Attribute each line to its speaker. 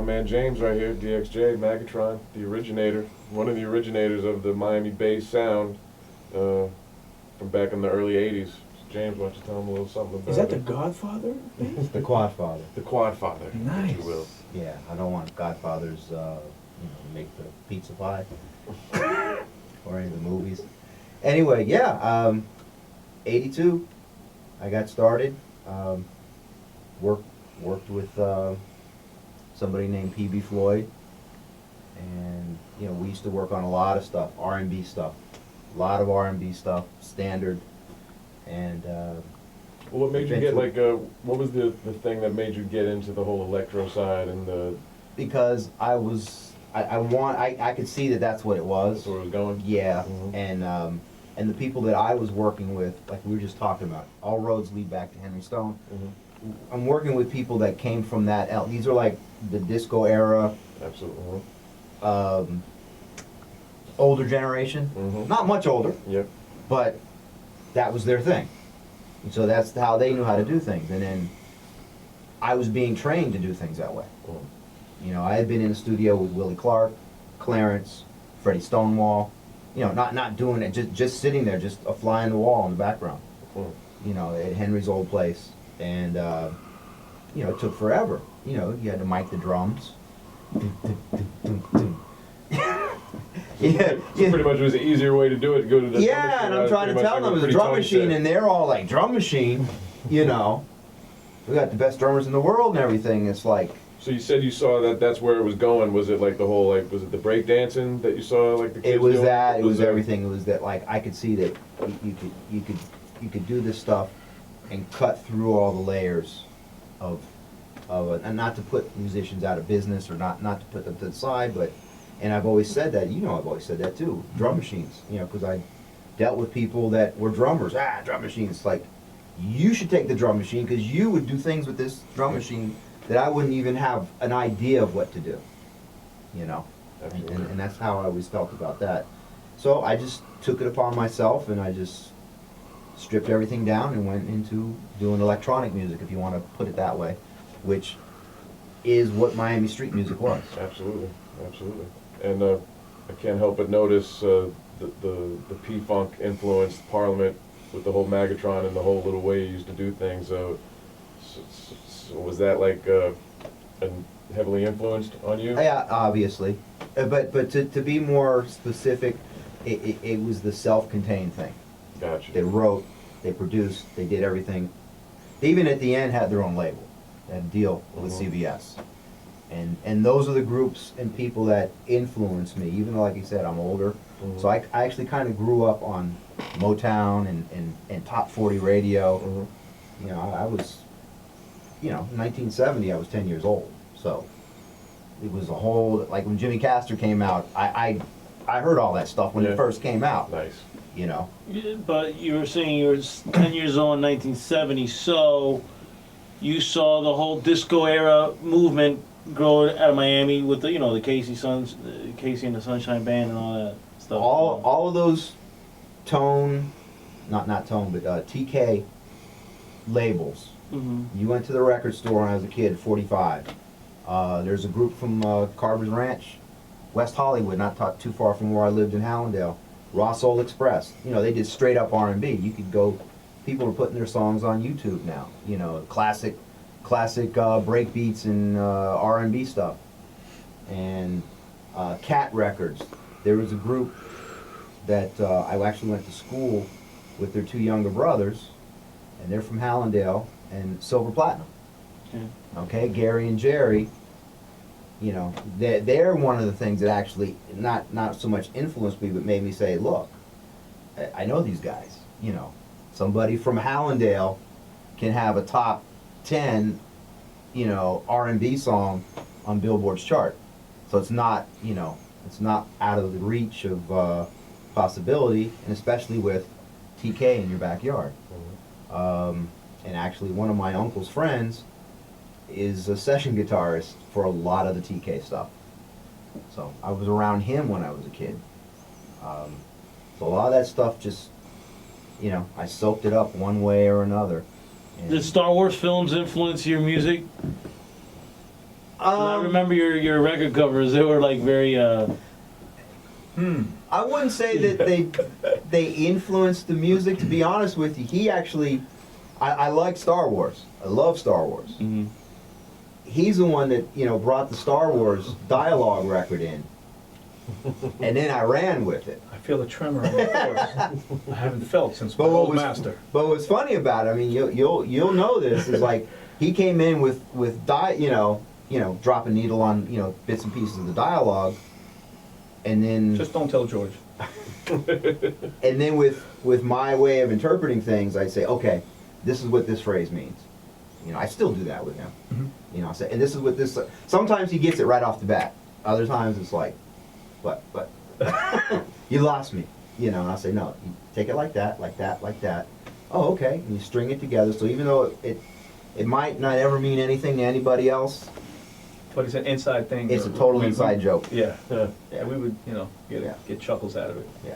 Speaker 1: man James right here, DXJ, Magatron, the originator, one of the originators of the Miami-Bass sound from back in the early 80s. James, why don't you tell him a little something about it?
Speaker 2: Is that the Godfather?
Speaker 3: The Quadfather.
Speaker 1: The Quadfather,
Speaker 2: Nice.
Speaker 1: if you will.
Speaker 3: Yeah, I don't want Godfathers, make the pizza pie or any of the movies. Anyway, yeah, 82, I got started. Worked with somebody named P.B. Floyd, and we used to work on a lot of stuff, R&B stuff, a lot of R&B stuff, standard, and.
Speaker 1: Well, what made you get what was the thing that made you get into the whole electro side and the?
Speaker 3: Because I could see that that's what it was.
Speaker 1: That's where it was going.
Speaker 3: Yeah, and the people that I was working with, like we were just talking about, all roads lead back to Henry Stone. I'm working with people that came from that. These are like the disco era.
Speaker 1: Absolutely.
Speaker 3: Older generation. Not much older.
Speaker 1: Yep.
Speaker 3: But that was their thing. And so that's how they knew how to do things. And then I was being trained to do things that way. I had been in the studio with Willie Clark, Clarence, Freddie Stonewall. Not doing it, just sitting there, just a fly on the wall in the background. At Henry's old place. And, it took forever. You had to mic the drums.
Speaker 1: Yeah, so pretty much it was an easier way to do it. Go to the drum machine.
Speaker 3: And I'm trying to tell them it was a drum machine, and they're all like, drum machine, we got the best drummers in the world and everything. It's like.
Speaker 1: So you said you saw that's where it was going. Was it like the whole was it the break dancing that you saw like the kids
Speaker 3: It was
Speaker 1: doing?
Speaker 3: that. It was everything. It was that I could see that you could do this stuff and cut through all the layers of and not to put musicians out of business or not to put them to the side, but. And I've always said that, I've always said that too, drum machines, because I dealt with people that were drummers. Drum machines. Like, you should take the drum machine because you would do things with this drum machine that I wouldn't even have an idea of what to do, And that's how I always felt about that. So I just took it upon myself and I just stripped everything down and went into doing electronic music, if you want to put it that way, which is what Miami street music was.
Speaker 1: Absolutely. And I can't help but notice the P-Funk influenced Parliament with the whole Magatron and the whole little way you used to do things. So was that heavily influenced on you?
Speaker 3: Yeah, obviously. But to be more specific, it was the self-contained thing.
Speaker 1: Gotcha.
Speaker 3: They wrote, they produced, they did everything. They even at the end had their own label. They had a deal with CBS. And those are the groups and people that influenced me, even though, like you said, I'm older. So I actually kind of grew up on Motown and Top 40 radio. I was, 1970, I was 10 years old. So it was a whole, like when Jimmy Castor came out, I heard all that stuff when it first came out.
Speaker 1: Nice.
Speaker 4: But you were saying you were 10 years old in 1970, so you saw the whole disco era movement grow out of Miami with the Casey and the Sunshine Band and all that stuff.
Speaker 3: All of those tone, not tone, but TK labels. You went to the record store when I was a kid, 45. There's a group from Carver's Ranch, West Hollywood, not too far from where I lived in Hallandale. Raw Soul Express. They did straight up R&B. You could go. People are putting their songs on YouTube now. Classic break beats and R&B stuff. And Cat Records. There was a group that I actually went to school with their two younger brothers, and they're from Hallandale and Silver Platinum. Okay, Gary and Jerry. They're one of the things that actually not so much influenced me, but made me say, look, I know these guys. Somebody from Hallandale can have a top 10, R&B song on Billboard's chart. So it's not, it's not out of the reach of possibility, and especially with TK in your backyard. And actually, one of my uncle's friends is a session guitarist for a lot of the TK stuff. So I was around him when I was a kid. So a lot of that stuff just, I soaked it up one way or another.
Speaker 4: Did Star Wars films influence your music? I remember your record covers. They were like very.
Speaker 3: I wouldn't say that they influenced the music. To be honest with you, he actually, I like Star Wars. I love Star Wars.
Speaker 4: Mm-hmm.
Speaker 3: He's the one that brought the Star Wars dialogue record in, and then I ran with it.
Speaker 2: I feel a tremor on my force. I haven't felt since my
Speaker 3: But what
Speaker 2: old
Speaker 3: was
Speaker 2: master.
Speaker 3: But what's funny about it, I mean, you'll know this is like he came in with drop a needle on bits and pieces of the dialogue, and then
Speaker 2: Just don't tell George.
Speaker 3: and then with my way of interpreting things, I'd say, okay, this is what this phrase means. I still do that with him.
Speaker 2: Mhm.
Speaker 3: I say, and this is what this. Sometimes he gets it right off the bat. Other times it's like, what? You lost me. And I say, no, you take it like that, like that, like that. Oh, okay. And you string it together. So even though it might not ever mean anything to anybody else,
Speaker 2: But it's an inside thing.
Speaker 3: it's a total inside joke.
Speaker 2: Yeah.
Speaker 1: Yeah.
Speaker 2: Yeah, we would,
Speaker 3: Yeah.
Speaker 2: get chuckles out of it.
Speaker 3: Yeah.